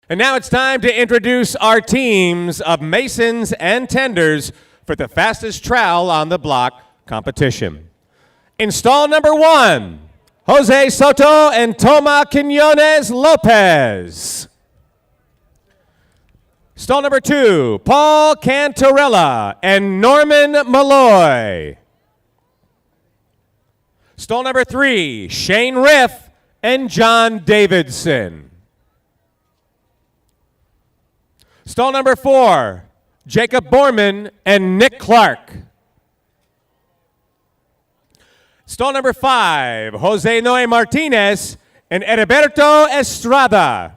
And now it's time to introduce our teams of masons and tenders for the fastest trowel on the block competition. In stall number 1, Jose Soto and Toma Quiñones Lopez. Stall number 2, Paul Cantarella and Norman Malloy. Stall number 3, Shane Riff and John Davidson. Stall number 4, Jacob Borman and Nick Clark. Stall number 5, Jose Noe Martinez and Heriberto Estrada.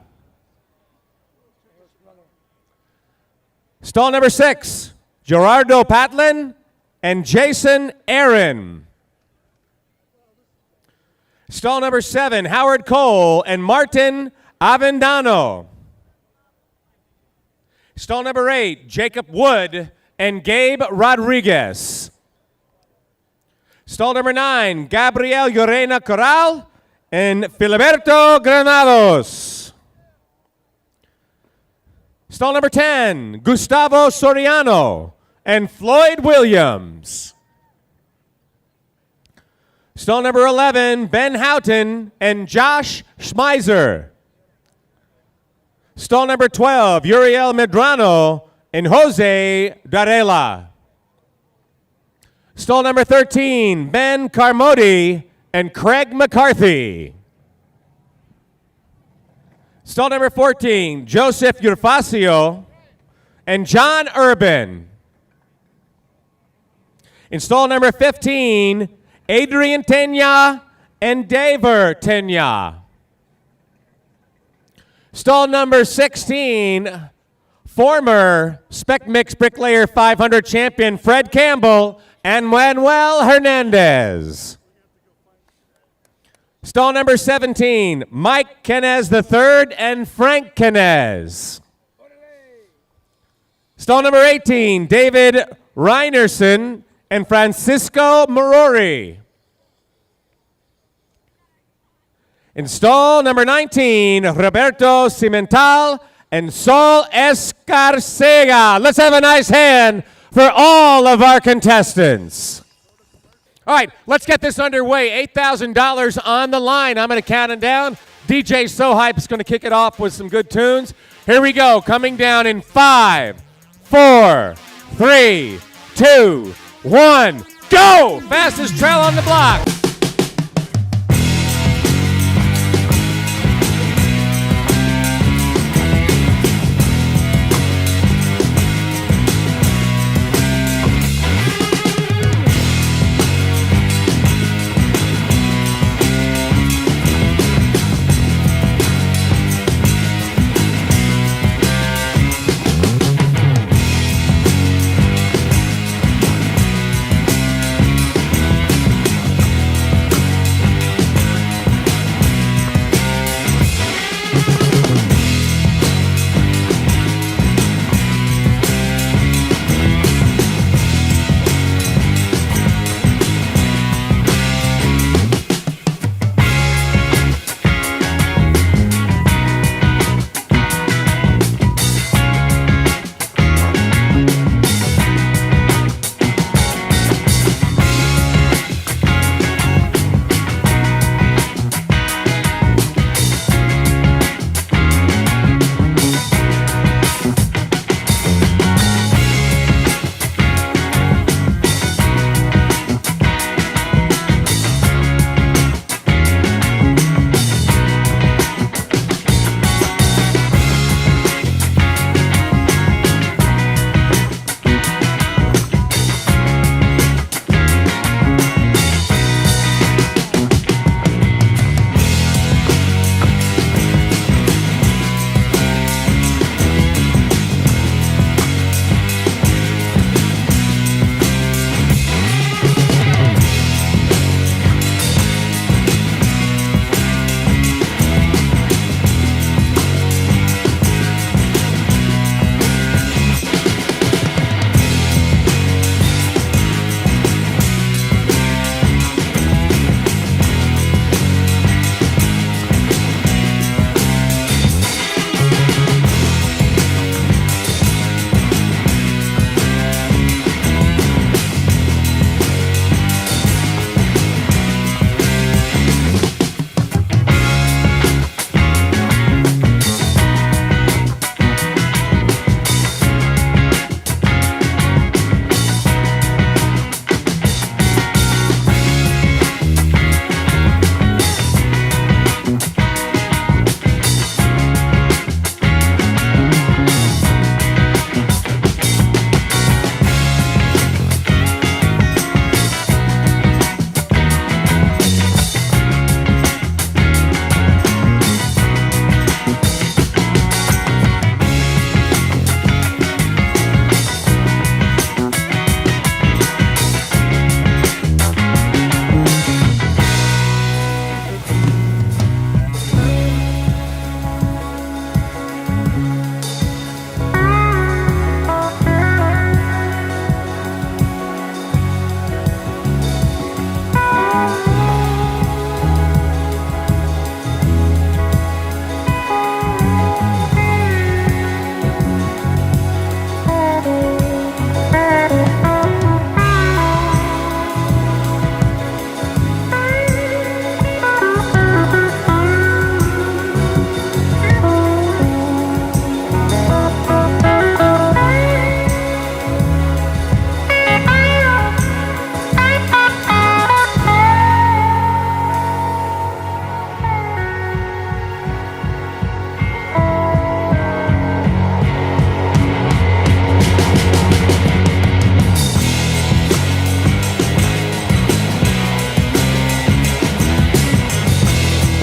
Stall number 6, Gerardo Patlin and Jason Aaron. Stall number 7, Howard Cole and Martin Avendano. Stall number 8, Jacob Wood and Gabe Rodriguez. Stall number 9, Gabriel Llorena Corral and Filiberto Granados. Stall number 10, Gustavo Soriano and Floyd Williams. Stall number 11, Ben Houghton and Josh Schmeiser. Stall number 12, Uriel Medrano and Jose Darela. Stall number 13, Ben Carmody and Craig McCarthy. Stall number 14, Joseph Urfacio and John Urban. In stall number 15, Adrian Tenya and Daver Tenya. Stall number 16, former Spec Mix Bricklayer 500 champion Fred Campbell and Manuel Hernandez. Stall number 17, Mike Kenez III and Frank Kenez. Stall number 18, David Reinerson and Francisco Marori. In stall number 19, Roberto Cimental and Sol Escarcega. Let's have a nice hand for all of our contestants. All right, let's get this underway. $8,000 on the line. I'm going to count it down. DJ So Hype is going to kick it off with some good tunes. Here we go. Coming down in 5, 4, 3, 2, 1, go! Fastest trail on the block.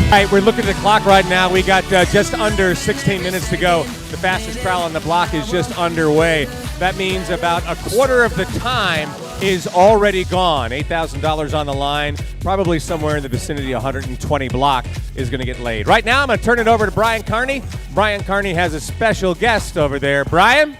All right, we're looking at the clock right now. We got just under 16 minutes to go. The fastest trial on the block is just underway. That means about a quarter of the time is already gone. $8,000 on the line. Probably somewhere in the vicinity of 120 block is going to get laid. Right now, I'm going to turn it over to Brian Carney. Brian Carney has a special guest over there. Brian?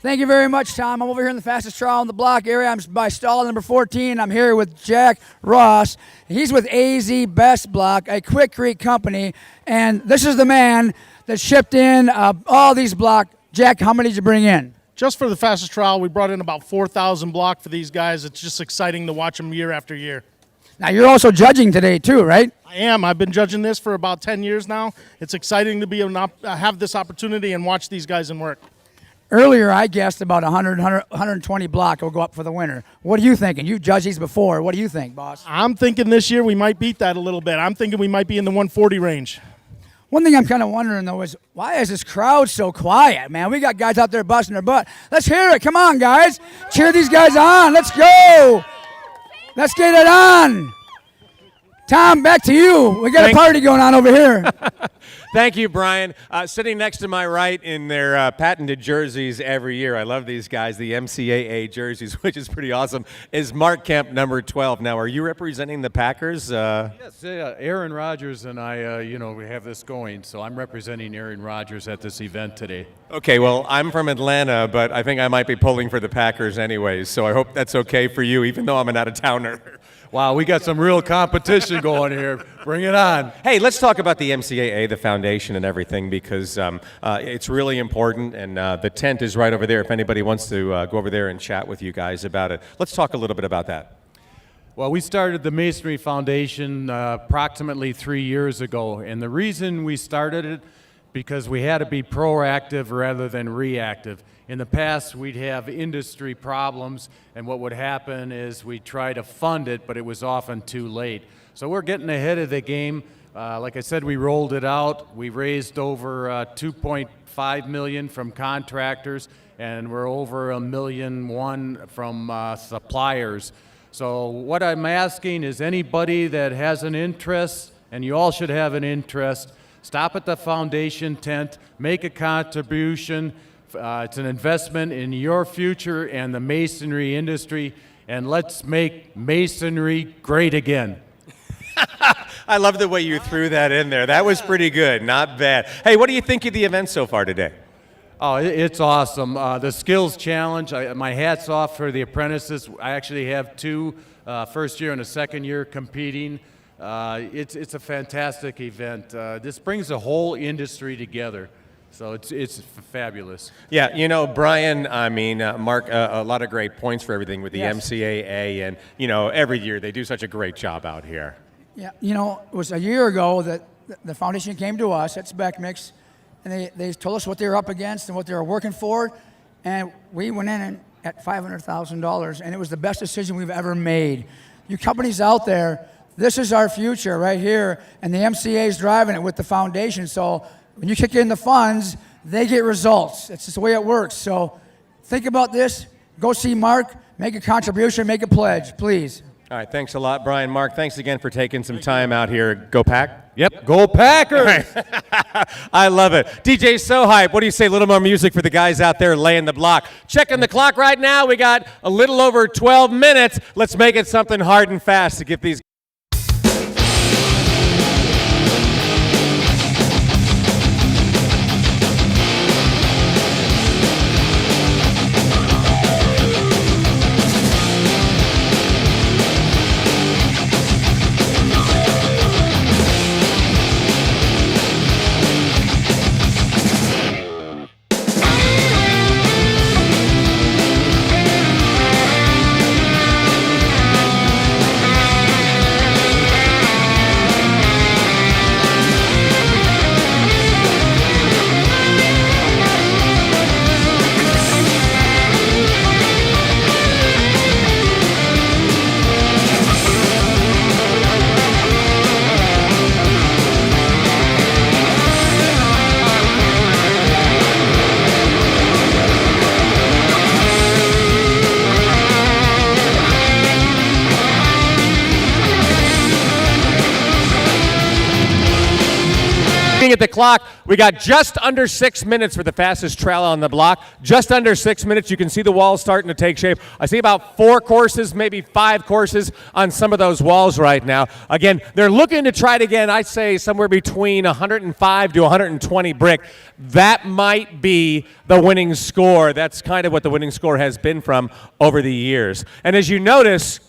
Thank you very much, Tom. I'm over here in the fastest trial on the block area. I'm by stall number 14. I'm here with Jack Ross. He's with AZ Best Block, a Quick Creek company, and this is the man that shipped in all these block. Jack, how many did you bring in? Just for the fastest trial, we brought in about 4,000 block for these guys. It's just exciting to watch them year after year. Now, you're also judging today, too, right? I am. I've been judging this for about 10 years now. It's exciting to be able to have this opportunity and watch these guys in work. Earlier, I guessed about 120 block will go up for the winner. What are you thinking? You've judged these before. What do you think, boss? I'm thinking this year we might beat that a little bit. I'm thinking we might be in the 140 range. One thing I'm kind of wondering, though, is why is this crowd so quiet, man? We got guys out there busting their butt. Let's hear it. Come on, guys. Cheer these guys on. Let's go. Let's get it on. Tom, back to you. We got a party going on over here. Thank you, Brian. Sitting next to my right in their patented jerseys every year, I love these guys, the MCAA jerseys, which is pretty awesome, is Mark Kemp, number 12. Now, are you representing the Packers? Yes, Aaron Rodgers and I, we have this going, so I'm representing Aaron Rodgers at this event today. Okay, well, I'm from Atlanta, but I think I might be pulling for the Packers anyways, so I hope that's okay for you, even though I'm an out-of-towner. Wow, we got some real competition going here. Bring it on. Hey, let's talk about the MCAA, the foundation and everything, because it's really important, and the tent is right over there if anybody wants to go over there and chat with you guys about it. Let's talk a little bit about that. Well, we started the Masonry Foundation approximately 3 years ago, and the reason we started it, because we had to be proactive rather than reactive. In the past, we'd have industry problems, and what would happen is we'd try to fund it, but it was often too late. So we're getting ahead of the game. Like I said, we rolled it out. We raised over $2.5 million from contractors, and we're over $1.1 million from suppliers. So what I'm asking is anybody that has an interest, and you all should have an interest, stop at the foundation tent, make a contribution. It's an investment in your future and the masonry industry, and let's make masonry great again. I love the way you threw that in there. That was pretty good, not bad. Hey, what do you think of the event so far today? Oh, it's awesome. The skills challenge, my hat's off for the apprentices. I actually have two, first year and a second year competing. It's a fantastic event. This brings the whole industry together. So it's fabulous. Yeah, Brian, Mark, a lot of great points for everything with the MCAA, and, every year they do such a great job out here. Yeah, it was a year ago that the foundation came to us at Spec Mix, and they told us what they were up against and what they were working for, and we went in at $500,000, and it was the best decision we've ever made. You companies out there, this is our future right here, and the MCA is driving it with the foundation, so when you kick in the funds, they get results. It's just the way it works. So think about this. Go see Mark. Make a contribution. Make a pledge, please. All right, thanks a lot, Brian. Mark, thanks again for taking some time out here. Go Pack. Yep, go Packers! I love it. DJ So Hype, what do you say? A little more music for the guys out there laying the block. Checking the clock right now. We got a little over 12 minutes. Let's make it something hard and fast to get these at the clock, we got just under 6 minutes for the fastest trail on the block. Just under 6 minutes. You can see the walls starting to take shape. I see about 4 courses, maybe 5 courses on some of those walls right now. Again, they're looking to try it again, I'd say somewhere between 105 to 120 brick. That might be the winning score. That's kind of what the winning score has been from over the years. And as you notice,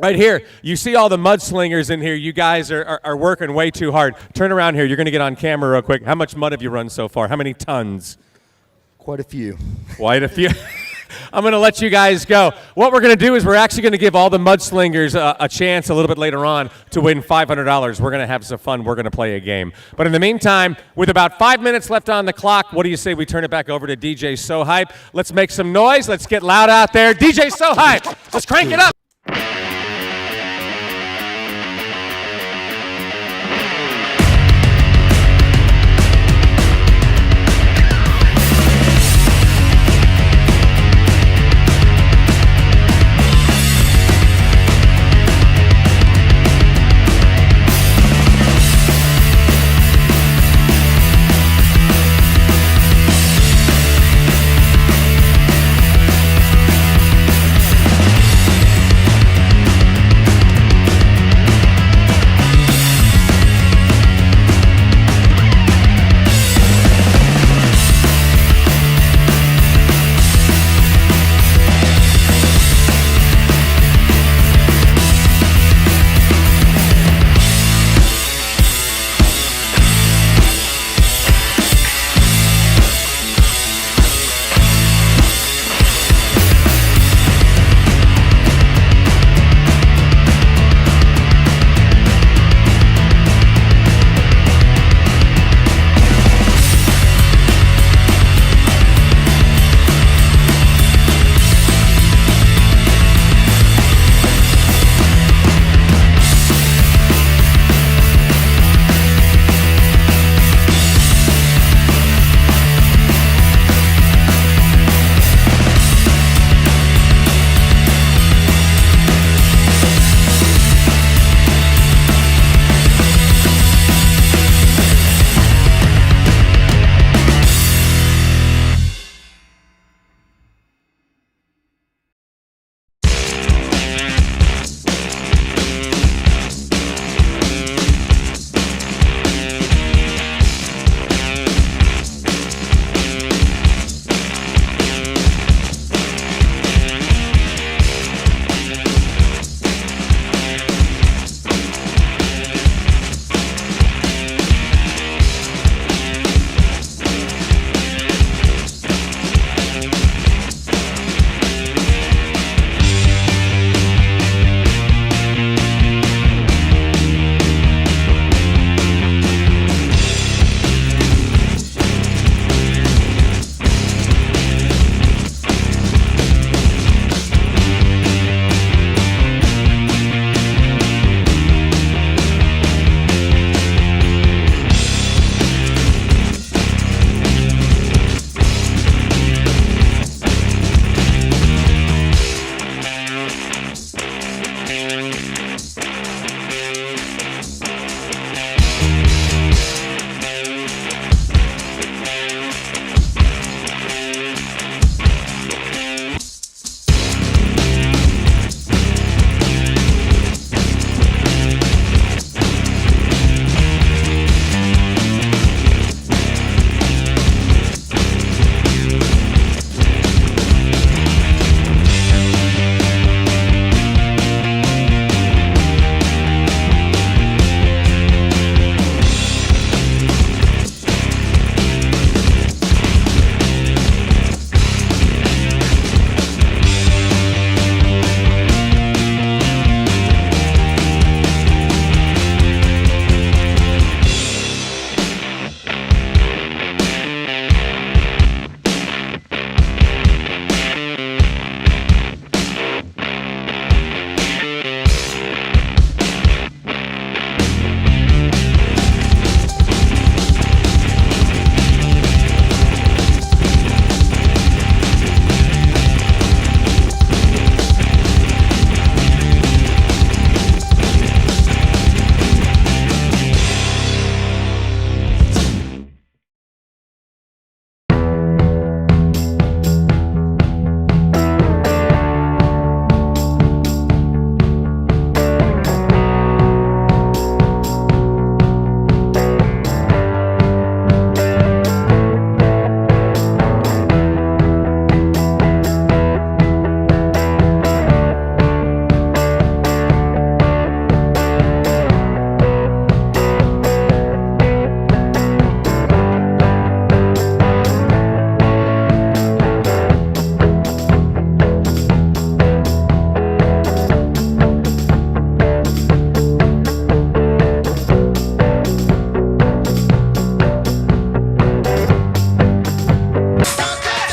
right here, you see all the mudslingers in here. You guys are working way too hard. Turn around here. You're going to get on camera real quick. How much mud have you run so far? How many tons? Quite a few. Quite a few. I'm going to let you guys go. What we're going to do is we're actually going to give all the mudslingers a chance a little bit later on to win $500. We're going to have some fun. We're going to play a game. But in the meantime, with about 5 minutes left on the clock, what do you say we turn it back over to DJ So Hype? Let's make some noise. Let's get loud out there. DJ So Hype. Let's crank it up.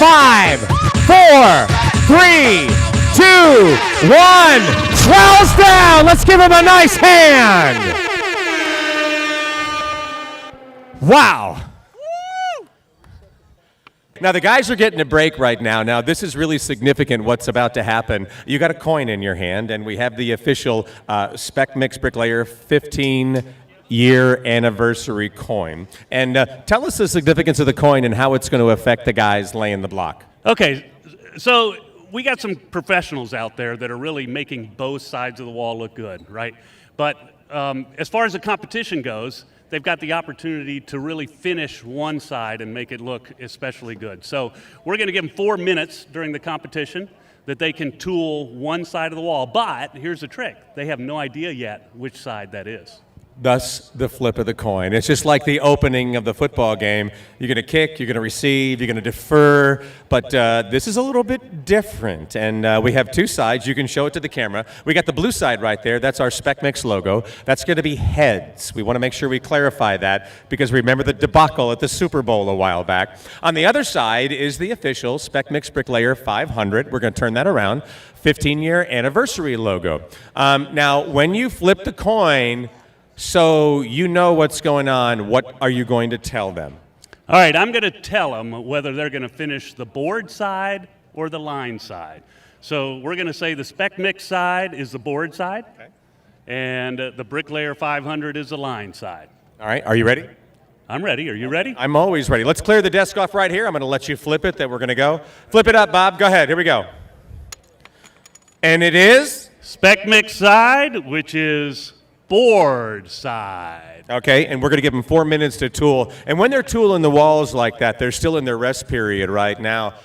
5, 4, 3, 2, 1. Trowel's down. Let's give him a nice hand. Wow. Now, the guys are getting a break right now. Now, this is really significant what's about to happen. You got a coin in your hand, and we have the official Spec Mix Bricklayer 15-year anniversary coin. And tell us the significance of the coin and how it's going to affect the guys laying the block. Okay, so we got some professionals out there that are really making both sides of the wall look good, right? But as far as the competition goes, they've got the opportunity to really finish one side and make it look especially good. So we're going to give them 4 minutes during the competition that they can tool one side of the wall. But here's the trick. They have no idea yet which side that is. Thus, the flip of the coin. It's just like the opening of the football game. You're going to kick, you're going to receive, you're going to defer, but this is a little bit different. And we have two sides. You can show it to the camera. We got the blue side right there. That's our Spec Mix logo. That's going to be heads. We want to make sure we clarify that because remember the debacle at the Super Bowl a while back. On the other side is the official Spec Mix Bricklayer 500. We're going to turn that around. 15-year anniversary logo. Now, when you flip the coin, so you know what's going on, what are you going to tell them? All right, I'm going to tell them whether they're going to finish the board side or the line side. So we're going to say the Spec Mix side is the board side, okay, and the Bricklayer 500 is the line side. All right, are you ready? I'm ready. Are you ready? I'm always ready. Let's clear the desk off right here. I'm going to let you flip it, that we're going to go. Flip it up, Bob. Go ahead. Here we go. And it is? Spec Mix side, which is board side. Okay, and we're going to give them 4 minutes to tool. And when they're tooling the walls like that, they're still in their rest period right now.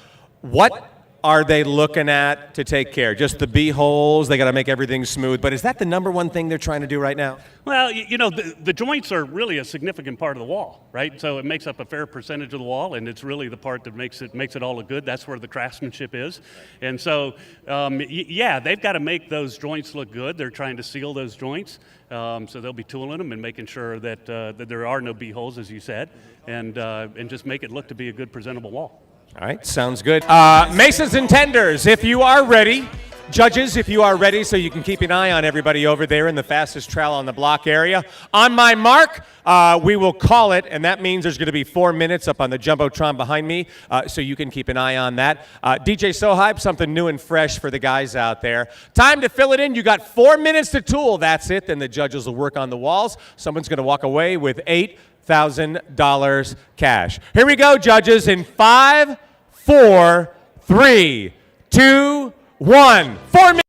What are they looking at to take care? Just the B-holes? They got to make everything smooth. But is that the number one thing they're trying to do right now? Well, you know, the joints are really a significant part of the wall, right? So it makes up a fair percentage of the wall, and it's really the part that makes it all look good. That's where the craftsmanship is. And so, yeah, they've got to make those joints look good. They're trying to seal those joints. So they'll be tooling them and making sure that there are no B-holes, as you said, and just make it look to be a good, presentable wall. All right, sounds good. Masons and tenders, if you are ready. Judges, if you are ready, so you can keep an eye on everybody over there in the fastest trowel on the block area. On my mark, we will call it, and that means there's going to be 4 minutes up on the Jumbotron behind me, so you can keep an eye on that. DJ Sohype, something new and fresh for the guys out there. Time to fill it in. You got 4 minutes to tool. That's it. Then the judges will work on the walls. Someone's going to walk away with $8,000 cash. Here we go, judges, in 5, 4, 3, 2, 1. 4 minutes.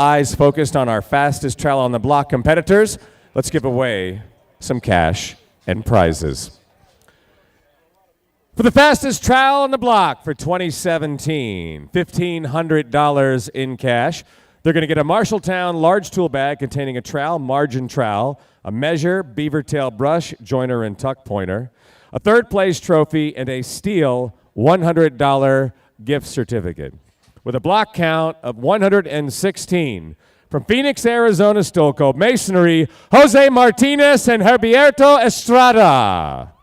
eyes focused on our fastest trowel on the block competitors, let's give away some cash and prizes. For the fastest trowel on the block for 2017, $1,500 in cash. They're going to get a Marshalltown large tool bag containing a trowel, margin trowel, a measure, beaver tail brush, joiner, and tuck pointer, a third place trophy, and a steel $100 gift certificate. With a block count of 116. From Phoenix, Arizona, Stolco Masonry, Jose Martinez and Herberto Estrada.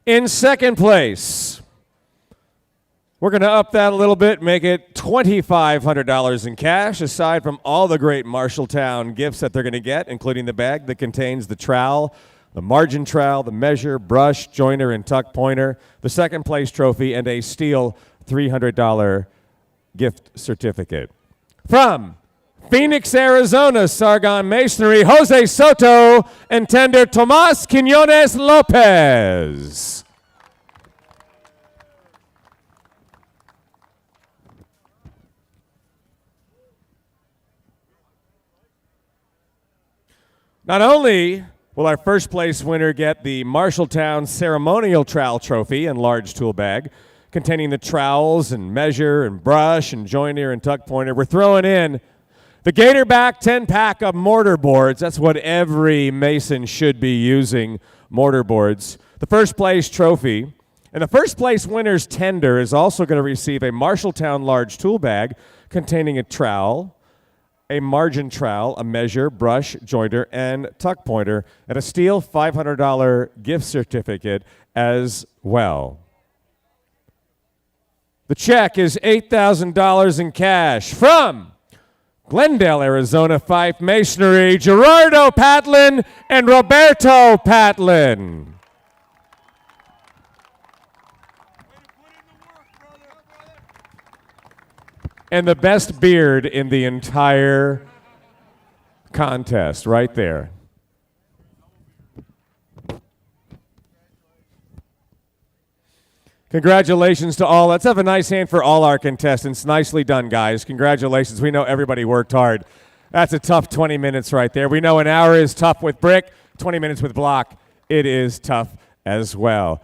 In second place, we're going to up that a little bit, make it $2,500 in cash, aside from all the great Marshalltown gifts that they're going to get, including the bag that contains the trowel, the margin trowel, the measure, brush, joiner, and tuck pointer, the second place trophy, and a steel $300 gift certificate. From Phoenix, Arizona, Sargon Masonry, Jose Soto and tender Tomas Quinones Lopez. Not only will our first place winner get the Marshalltown Ceremonial Trowel Trophy and large tool bag containing the trowels and measure and brush and joiner and tuck pointer, we're throwing in the Gatorback 10-pack of mortar boards. That's what every mason should be using, mortar boards. The first place trophy. And the first place winner's tender is also going to receive a Marshalltown large tool bag containing a trowel, a margin trowel, a measure, brush, joiner, and tuck pointer, and a steel $500 gift certificate as well. The check is $8,000 in cash from Glendale, Arizona, Fife Masonry, Gerardo Patlin and Roberto Patlin. And the best beard in the entire contest, right there. Congratulations to all. Let's have a nice hand for all our contestants. Nicely done, guys. Congratulations. We know everybody worked hard. That's a tough 20 minutes right there. We know an hour is tough with brick, 20 minutes with block. It is tough as well.